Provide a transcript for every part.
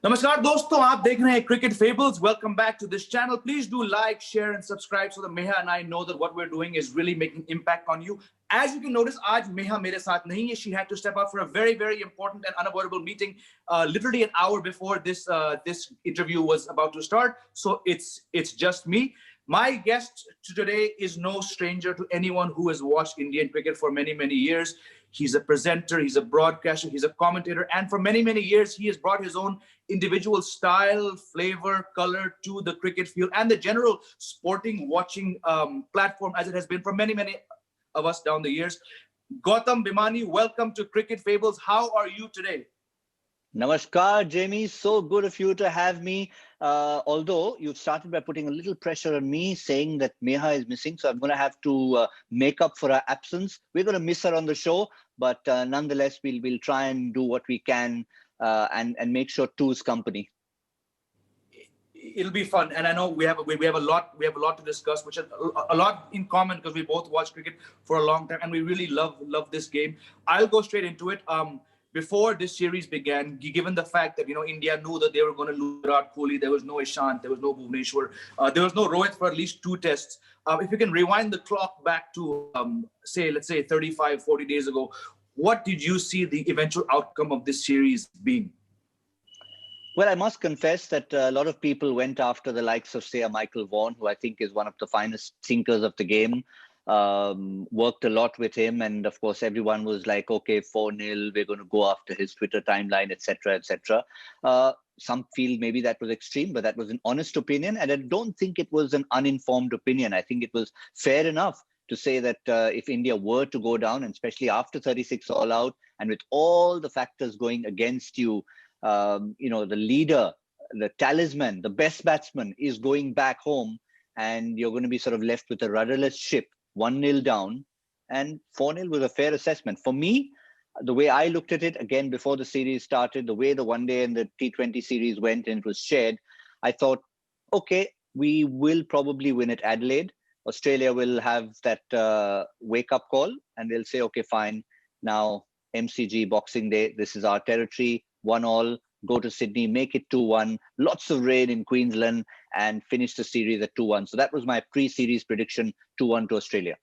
नमस्कार दोस्तों, आप देख रहे हैं Cricket Fables. Welcome back to this channel. Please do like, share, and subscribe so that Meha and I know that what we're doing is really making impact on you. As you can notice, आज Meha मेरे साथ नहीं है. She had to step out for a very, very important and unavoidable meeting, literally an hour before this interview was about to start. So it's just me. My guest today is no stranger to anyone who has watched Indian cricket for many, many years. He's a presenter, he's a broadcaster, he's a commentator, and for many, many years, he has brought his own individual style, flavor, color to the cricket field and the general sporting watching platform as it has been for many, many of us down the years. Gautam Bhimani, welcome to Cricket Fables. How are you today? Namaskar, Jamie. So good of you to have me. Although you've started by putting a little pressure on me, saying that Meha is missing. So I'm going to have to make up for her absence. We're going to miss her on the show, but nonetheless, we'll try and do what we can and make sure two's company. It'll be fun, and I know we have a lot to discuss, which is a lot in common because we both watch cricket for a long time, and we really love this game. I'll go straight into it. Before this series began, given the fact that India knew that they were going to lose Virat Kohli, there was no Ishant, there was no Bhuvneshwar, there was no Rohit for at least 2 tests. If you can rewind the clock back to let's say 35, 40 days ago, what did you see the eventual outcome of this series being? Well, I must confess that a lot of people went after the likes of, say, a Michael Vaughan, who I think is one of the finest thinkers of the game. Worked a lot with him, and of course everyone was like, okay, 4-0, we're going to go after his Twitter timeline, etc., etc. Some feel maybe that was extreme, but that was an honest opinion, and I don't think it was an uninformed opinion. I think it was fair enough to say that if India were to go down, and especially after 36 all out, and with all the factors going against you, the leader, the talisman, the best batsman is going back home, and you're going to be sort of left with a rudderless ship, 1-0 down, and 4-0 was a fair assessment. For me, the way I looked at it, again, before the series started, the way the one day and the T20 series went and it was shared, I thought, okay, we will probably win at Adelaide. Australia will have that wake-up call, and they'll say, okay, fine, now MCG, Boxing Day, this is our territory, 1-1, go to Sydney, make it 2-1, lots of rain in Queensland, and finish the series at 2-1. So that was my pre-series prediction, 2-1 to Australia.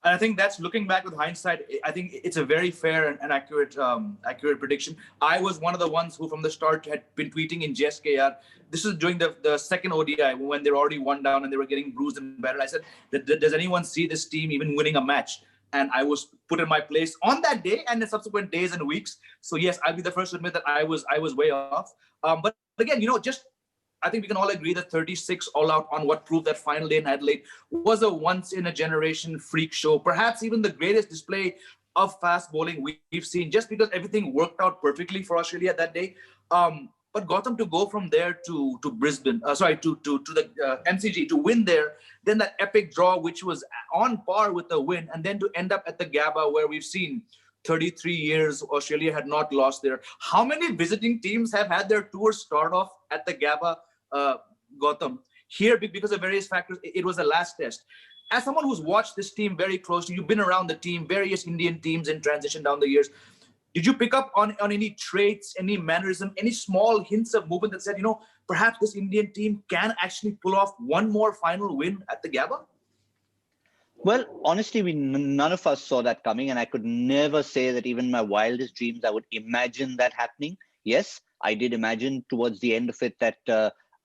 And I think that's, looking back with hindsight, I think it's a very fair and accurate prediction. I was one of the ones who from the start had been tweeting in JSKR. This is during the second ODI when they were already 1 down and they were getting bruised and battered. I said, does anyone see this team even winning a match? And I was put in my place on that day and the subsequent days and weeks. So yes, I'll be the first to admit that I was way off. But again, I think we can all agree that 36 all out on what proved that final day in Adelaide was a once in a generation freak show. Perhaps even the greatest display of fast bowling we've seen, just because everything worked out perfectly for Australia that day. But Gautam, to go from there to Brisbane, to the MCG, to win there, then that epic draw, which was on par with the win, and then to end up at the Gabba, where we've seen 33 years Australia had not lost there. How many visiting teams have had their tours start off at the Gabba, Gautam? Here, because of various factors, it was the last test. As someone who's watched this team very closely, you've been around the team, various Indian teams in transition down the years. Did you pick up on any traits, any mannerism, any small hints of movement that said, perhaps this Indian team can actually pull off one more final win at the Gabba? Well, honestly, none of us saw that coming, and I could never say that even in my wildest dreams I would imagine that happening. Yes, I did imagine towards the end of it that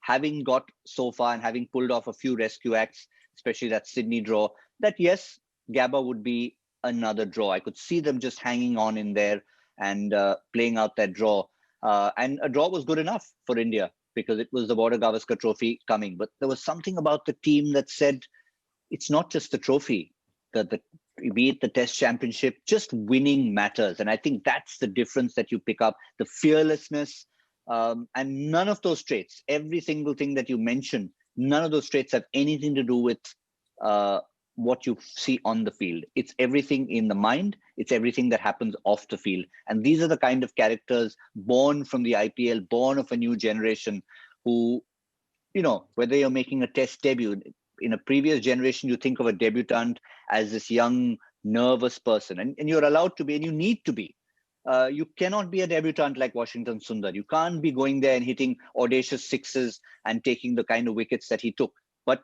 having got so far and having pulled off a few rescue acts, especially that Sydney draw, that yes, Gabba would be another draw. I could see them just hanging on in there and playing out that draw. And a draw was good enough for India because it was the Border Gavaskar Trophy coming. But there was something about the team that said, it's not just the trophy, be it the Test Championship, just winning matters. And I think that's the difference that you pick up, the fearlessness. And none of those traits, every single thing that you mentioned, none of those traits have anything to do with what you see on the field. It's everything in the mind. It's everything that happens off the field. And these are the kind of characters born from the IPL, born of a new generation who, whether you're making a test debut, in a previous generation, you think of a debutant as this young, nervous person. And you're allowed to be, and you need to be. you cannot be a debutant like Washington Sundar. You can't be going there and hitting audacious sixes and taking the kind of wickets that he took. But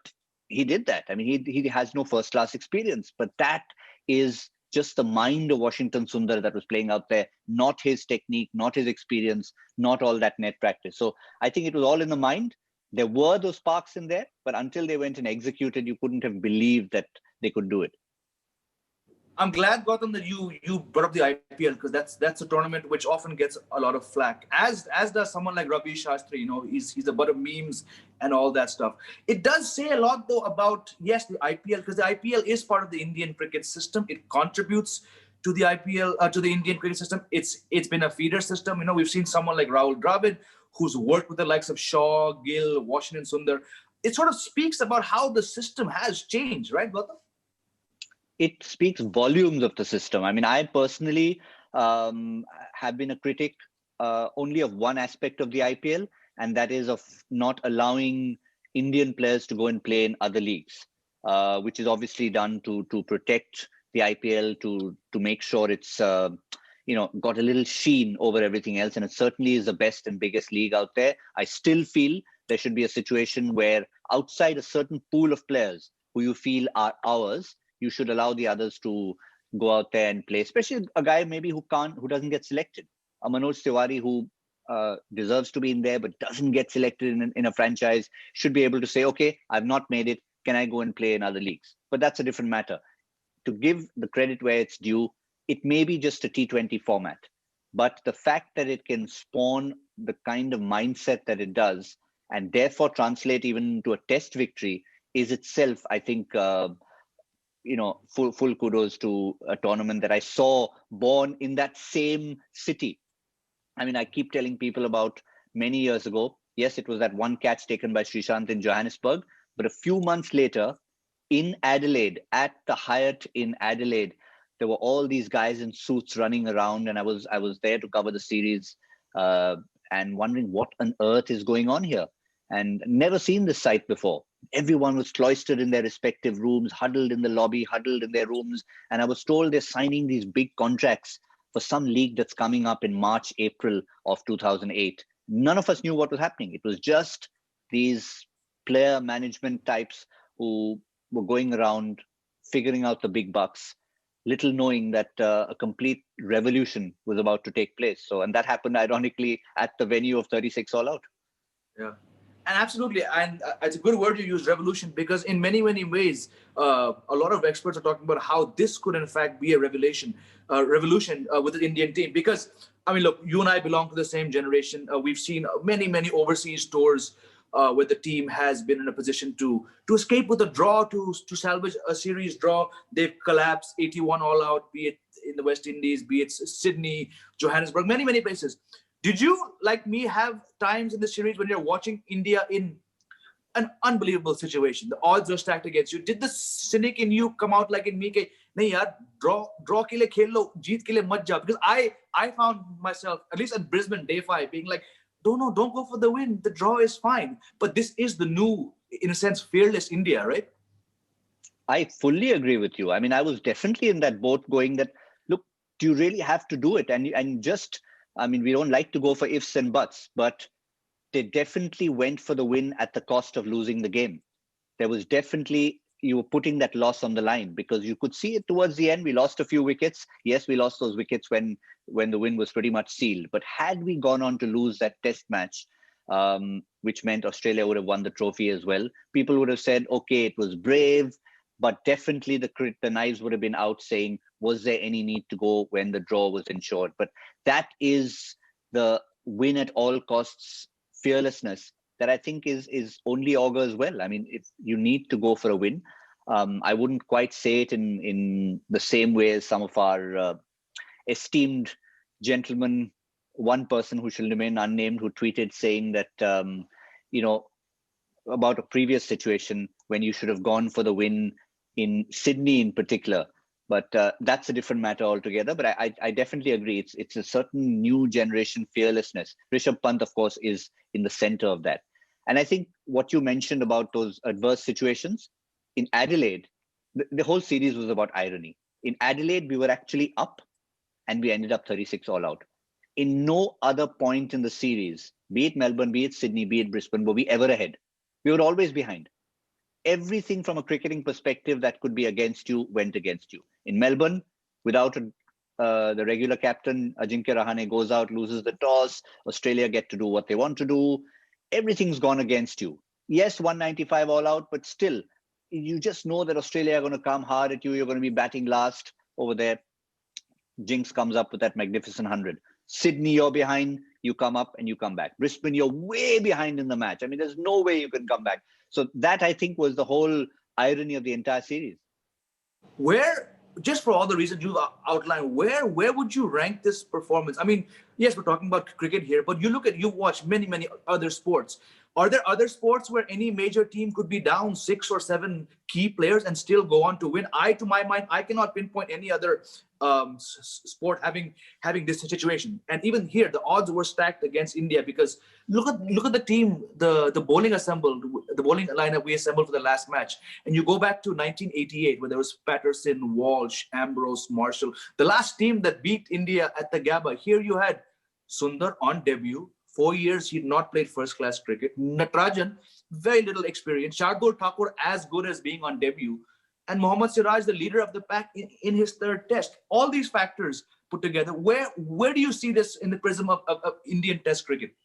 he did that. I mean, he has no first class experience, but that is just the mind of Washington Sundar that was playing out there, not his technique, not his experience, not all that net practice. So I think it was all in the mind. There were those sparks in there, but until they went and executed, you couldn't have believed that they could do it. I'm glad, Gautam, that you brought up the IPL, because that's a tournament which often gets a lot of flack, as does someone like Ravi Shastri. You know, he's the butt of memes and all that stuff. It does say a lot, though, about, yes, the IPL, because the IPL is part of the Indian cricket system. It contributes to the IPL, to the Indian cricket system. It's been a feeder system. You know, we've seen someone like Rahul Dravid, who's worked with the likes of Shaw, Gill, Washington Sundar. It sort of speaks about how the system has changed, right, Gautam? It speaks volumes of the system. I mean, I personally have been a critic only of one aspect of the IPL, and that is of not allowing Indian players to go and play in other leagues, which is obviously done to protect the IPL, to make sure it's got a little sheen over everything else, and it certainly is the best and biggest league out there. I still feel there should be a situation where outside a certain pool of players who you feel are ours, you should allow the others to go out there and play, especially a guy maybe who doesn't get selected. A Manoj Tiwari who deserves to be in there but doesn't get selected in a franchise should be able to say, okay, I've not made it. Can I go and play in other leagues? But that's a different matter. To give the credit where it's due, it may be just a T20 format, but the fact that it can spawn the kind of mindset that it does and therefore translate even to a test victory is itself, I think, full kudos to a tournament that I saw born in that same city. I mean, I keep telling people about many years ago. Yes, it was that one catch taken by Srishant in Johannesburg, but a few months later, in Adelaide, at the Hyatt in Adelaide, there were all these guys in suits running around, and I was there to cover the series and wondering what on earth is going on here, and never seen this sight before. Everyone was cloistered in their respective rooms, huddled in the lobby, huddled in their rooms. And I was told they're signing these big contracts for some league that's coming up in March, April of 2008. None of us knew what was happening. It was just these player management types who were going around figuring out the big bucks, little knowing that a complete revolution was about to take place. And that happened, ironically, at the venue of 36 All Out. Yeah. And absolutely, and it's a good word you use, revolution, because in many, many ways, a lot of experts are talking about how this could, in fact, be a revolution with the Indian team. Because, I mean, look, you and I belong to the same generation. We've seen many, many overseas tours where the team has been in a position to escape with a draw, to salvage a series draw. They've collapsed 81 all out, be it in the West Indies, be it Sydney, Johannesburg, many, many places. Did you, like me, have times in the series when you're watching India in an unbelievable situation? The odds are stacked against you. Did the cynic in you come out like in me? Nahi yaar, draw ke liye khel lo, jeet ke liye mat jao. Because I found myself, at least at Brisbane, day 5, being like, don't go for the win. The draw is fine. But this is the new, in a sense, fearless India, right? I fully agree with you. I mean, I was definitely in that boat going that, look, do you really have to do it? And just... I mean, we don't like to go for ifs and buts, but they definitely went for the win at the cost of losing the game. There was definitely, you were putting that loss on the line because you could see it towards the end. We lost a few wickets. Yes, we lost those wickets when the win was pretty much sealed. But had we gone on to lose that test match, which meant Australia would have won the trophy as well, people would have said, okay, it was brave, but definitely the knives would have been out saying, was there any need to go when the draw was ensured? But that is the win at all costs fearlessness that I think is only augurs well. I mean, if you need to go for a win, I wouldn't quite say it in the same way as some of our esteemed gentlemen, one person who shall remain unnamed, who tweeted saying that, about a previous situation when you should have gone for the win in Sydney in particular. But that's a different matter altogether. But I definitely agree. It's a certain new generation fearlessness. Rishabh Pant, of course, is in the center of that. And I think what you mentioned about those adverse situations, in Adelaide, the whole series was about irony. In Adelaide, we were actually up. and we ended up 36 all out. In no other point in the series, be it Melbourne, be it Sydney, be it Brisbane, were we ever ahead. We were always behind. Everything from a cricketing perspective that could be against you went against you. In Melbourne, without the regular captain, Ajinkya Rahane goes out, loses the toss. Australia get to do what they want to do. Everything's gone against you. Yes, 195 all out, but still, you just know that Australia are going to come hard at you. You're going to be batting last over there. Jinx comes up with that magnificent 100. Sydney, you're behind. You come up and you come back. Brisbane, you're way behind in the match. I mean, there's no way you can come back. So that, I think, was the whole irony of the entire series. Where, just for all the reasons you've outlined, where would you rank this performance? I mean, yes, we're talking about cricket here, but you watch many other sports. Are there other sports where any major team could be down 6 or 7 key players and still go on to win? To my mind, I cannot pinpoint any other sport having this situation. And even here, the odds were stacked against India, because look at the team, the bowling lineup we assembled for the last match. And you go back to 1988, where there was Patterson, Walsh, Ambrose, Marshall, the last team that beat India at the Gabba. Here you had Sundar on debut. 4 years he'd not played first-class cricket. Natarajan, very little experience. Shardul Thakur, as good as being on debut. And Mohammad Siraj, the leader of the pack in his third test. All these factors put together, where do you see this in the prism of Indian test cricket?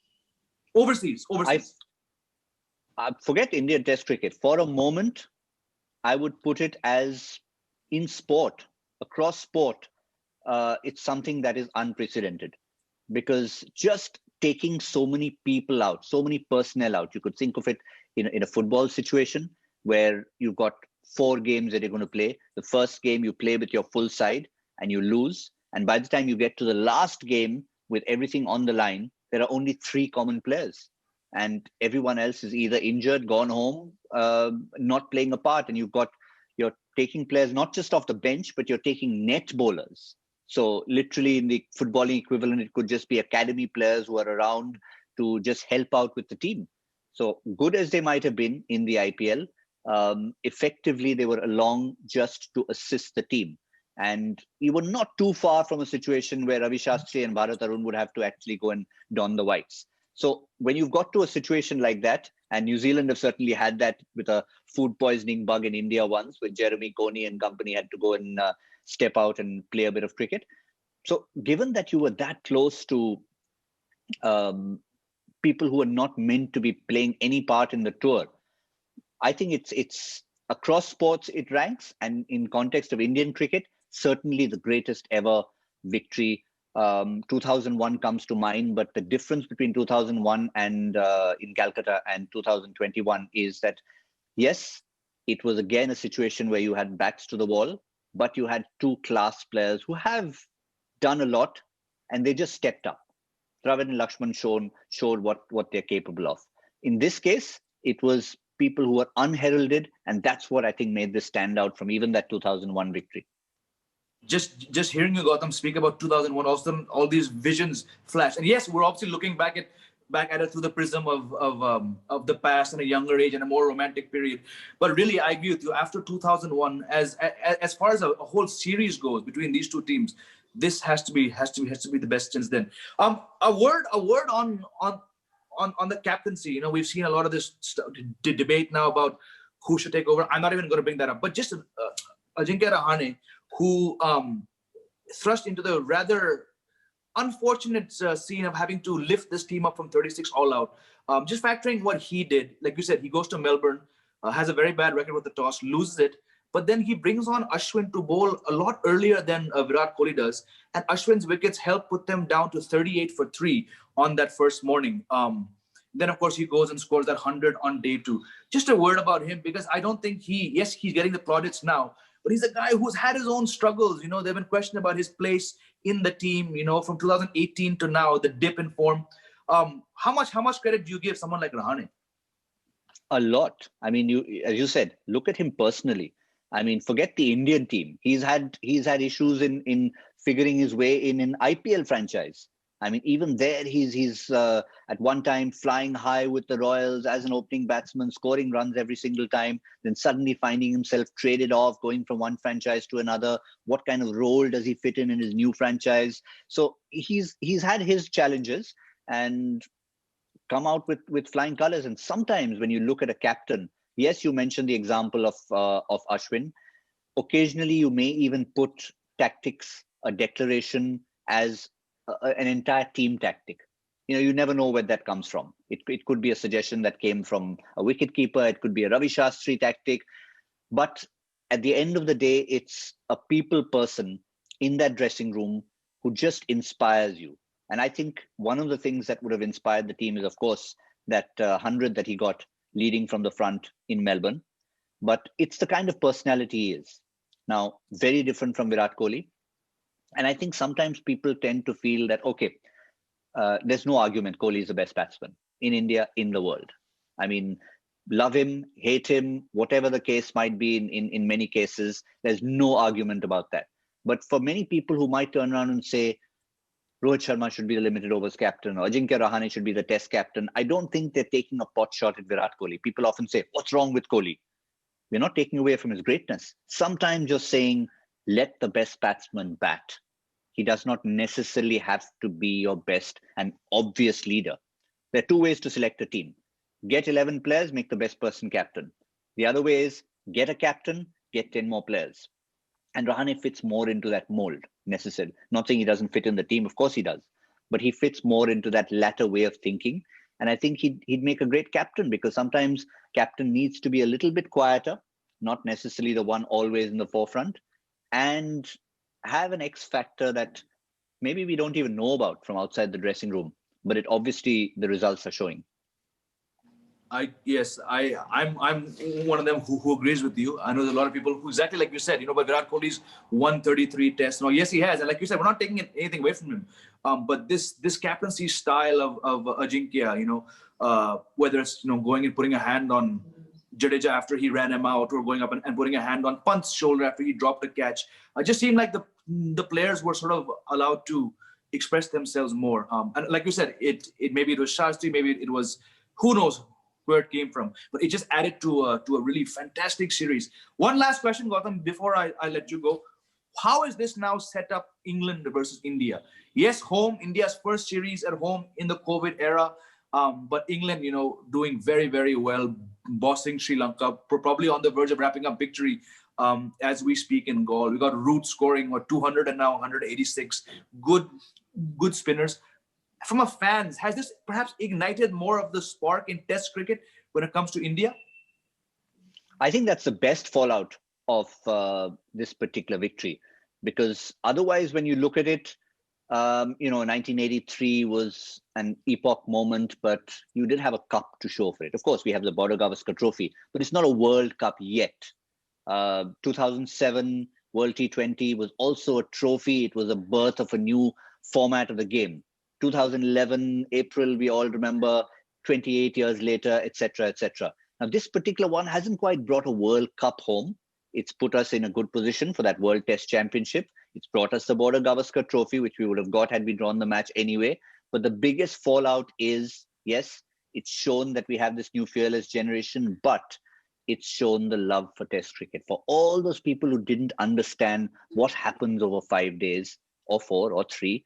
Overseas. I forget Indian test cricket. For a moment, I would put it as, in sport, across sport, it's something that is unprecedented. Because just taking so many people out, so many personnel out. You could think of it in a football situation where you've got 4 games that you're going to play. The first game you play with your full side and you lose. And by the time you get to the last game with everything on the line, there are only 3 common players. And everyone else is either injured, gone home, not playing a part. And you're taking players not just off the bench, but you're taking net bowlers. So literally in the footballing equivalent, it could just be academy players who are around to just help out with the team. So good as they might have been in the IPL, effectively they were along just to assist the team. And you were not too far from a situation where Ravi Shastri and Bharat Arun would have to actually go and don the whites. So when you've got to a situation like that, and New Zealand have certainly had that with a food poisoning bug in India once, when Jeremy Coney and company had to go and step out and play a bit of cricket. So given that you were that close to people who are not meant to be playing any part in the tour, I think it's across sports it ranks, and in context of Indian cricket, certainly the greatest ever victory. 2001 comes to mind, but the difference between 2001 and in Calcutta and 2021 is that, yes, it was again a situation where you had backs to the wall, but you had 2 class players who have done a lot, and they just stepped up. Dravid and Lakshman showed what they're capable of. In this case, it was people who were unheralded, and that's what I think made this stand out from even that 2001 victory. Just hearing you, Gautam, speak about 2001, all these visions flash. And yes, we're obviously looking back at it through the prism of the past and a younger age and a more romantic period. But really, I agree with you. After 2001, as far as a whole series goes between these 2 teams, this has to be the best since then. A word on the captaincy. You know, we've seen a lot of this debate now about who should take over. I'm not even going to bring that up. But just Ajinkya Rahane, who thrust into the rather unfortunate scene of having to lift this team up from 36 all out. Just factoring what he did, like you said, he goes to Melbourne, has a very bad record with the toss, loses it, but then he brings on Ashwin to bowl a lot earlier than Virat Kohli does, and Ashwin's wickets help put them down to 38 for 3 on that first morning. Then, of course, he goes and scores that 100 on day 2. Just a word about him, because I don't think he's getting the plaudits now, but he's a guy who's had his own struggles. You know, there have been questions about his place in the team, you know, from 2018 to now, the dip in form. How much credit do you give someone like Rahane? A lot. I mean, as you said, look at him personally. I mean, forget the Indian team. He's had issues in figuring his way in an IPL franchise. I mean, even there, he's at one time flying high with the Royals as an opening batsman, scoring runs every single time, then suddenly finding himself traded off, going from one franchise to another. What kind of role does he fit in his new franchise? So he's had his challenges and come out with flying colors. And sometimes when you look at a captain, yes, you mentioned the example of Ashwin. Occasionally, you may even put tactics, a declaration as an entire team tactic. You never know where that comes from. It could be a suggestion that came from a wicketkeeper. It could be a Ravi Shastri tactic. But at the end of the day, it's a people person in that dressing room who just inspires you. And I think one of the things that would have inspired the team is, of course, that 100 that he got leading from the front in Melbourne. But it's the kind of personality he is. Now, very different from Virat Kohli. And I think sometimes people tend to feel that, okay, there's no argument. Kohli is the best batsman in India, in the world. I mean, love him, hate him, whatever the case might be in many cases, there's no argument about that. But for many people who might turn around and say, Rohit Sharma should be the limited overs captain or Ajinkya Rahane should be the test captain, I don't think they're taking a pot shot at Virat Kohli. People often say, what's wrong with Kohli? We're not taking away from his greatness. Sometimes just saying, let the best batsman bat. He does not necessarily have to be your best and obvious leader. There are two ways to select a team. Get 11 players, make the best person captain. The other way is get a captain, get 10 more players. And Rahane fits more into that mold, necessarily. Not saying he doesn't fit in the team, of course he does. But he fits more into that latter way of thinking. And I think he'd make a great captain, because sometimes captain needs to be a little bit quieter, not necessarily the one always in the forefront, and have an X factor that maybe we don't even know about from outside the dressing room, but it obviously the results are showing. I'm one of them who agrees with you. I know there's a lot of people who, exactly like you said, but Virat Kohli's won 33 tests. No, yes, he has, and like you said, we're not taking anything away from him. But this captaincy style of Ajinkya, whether it's going and putting a hand on Jadeja after he ran him out, or going up and putting a hand on Pant's shoulder after he dropped a catch, it just seemed like the players were sort of allowed to express themselves more. And like you said, it maybe it was Shastri, maybe it was, who knows where it came from, but it just added to a really fantastic series. One last question, Gautam, before I let you go. How is this now set up England versus India? Yes, home, India's first series at home in the COVID era, but England, doing very, very well, bossing Sri Lanka, probably on the verge of wrapping up victory as we speak in Gaul. We got Root scoring 200 and now 186. Good spinners. From a fans, has this perhaps ignited more of the spark in Test cricket when it comes to India? I think that's the best fallout of this particular victory, because otherwise, when you look at it, 1983 was an epoch moment, but you didn't have a cup to show for it. Of course, we have the Border Gavaskar Trophy, but it's not a World Cup yet. 2007 World T20 was also a trophy. It was a birth of a new format of the game. 2011 April, we all remember, 28 years later, etc., etc. Now, this particular one hasn't quite brought a World Cup home. It's put us in a good position for that World Test Championship. It's brought us the Border Gavaskar Trophy, which we would have got had we drawn the match anyway. But the biggest fallout is, yes, it's shown that we have this new fearless generation, but it's shown the love for Test cricket. For all those people who didn't understand what happens over 5 days or 4 or 3,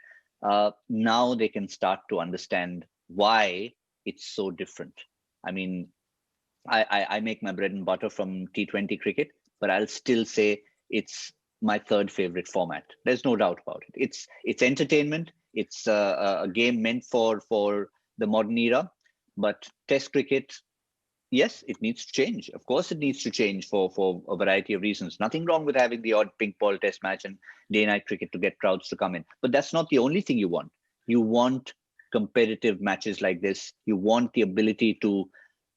now they can start to understand why it's so different. I mean, I make my bread and butter from T20 cricket, but I'll still say it's my third favorite format. There's no doubt about it. It's entertainment. It's a game meant for the modern era. But Test cricket, yes, it needs to change. Of course, it needs to change for a variety of reasons. Nothing wrong with having the odd pink ball Test match and day-night cricket to get crowds to come in. But that's not the only thing you want. You want competitive matches like this. You want the ability to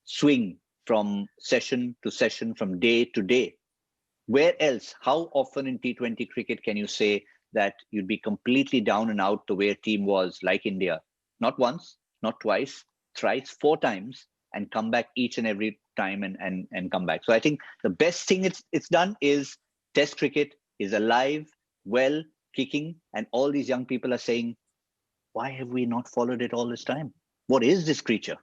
swing from session to session, from day to day. Where else? How often in T20 cricket can you say that you'd be completely down and out the way a team was, like India? Not once, not twice, thrice, 4 times, and come back each and every time and come back. So I think the best thing it's done is Test cricket is alive, well, kicking, and all these young people are saying, why have we not followed it all this time? What is this creature?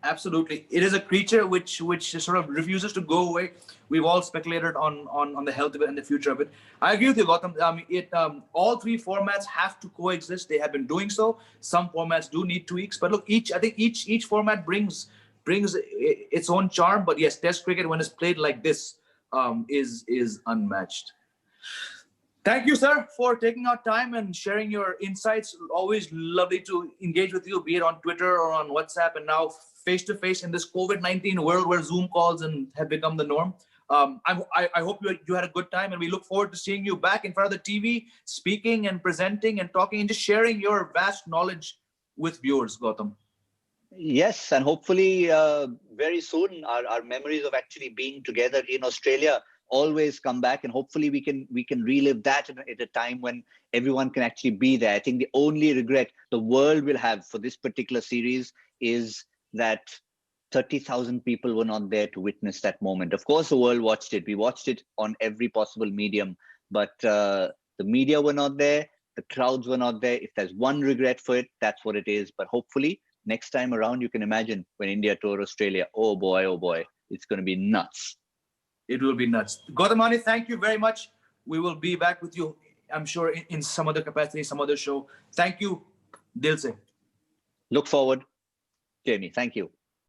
Absolutely, it is a creature which sort of refuses to go away. We've all speculated on the health of it and the future of it. I agree with you, Gautam. All three formats have to coexist. They have been doing so. Some formats do need tweaks, but look, I think each format brings its own charm. But yes, Test cricket, when it's played like this, is unmatched. Thank you, sir, for taking our time and sharing your insights. Always lovely to engage with you, be it on Twitter or on WhatsApp, and now face-to-face in this COVID-19 world where Zoom calls have become the norm. I hope you had a good time, and we look forward to seeing you back in front of the TV, speaking and presenting and talking and just sharing your vast knowledge with viewers, Gautam. Yes, and hopefully very soon our memories of actually being together in Australia always come back, and hopefully we can relive that at a time when everyone can actually be there. I think the only regret the world will have for this particular series is that 30,000 people were not there to witness that moment. Of course, the world watched it. We watched it on every possible medium, but the media were not there. The crowds were not there. If there's one regret for it, that's what it is. But hopefully next time around, you can imagine when India tour Australia. Oh boy, it's going to be nuts. It will be nuts. Gautam Bhimani, thank you very much. We will be back with you, I'm sure, in some other capacity, some other show. Thank you, Dil se. Look forward, Jamie. Thank you.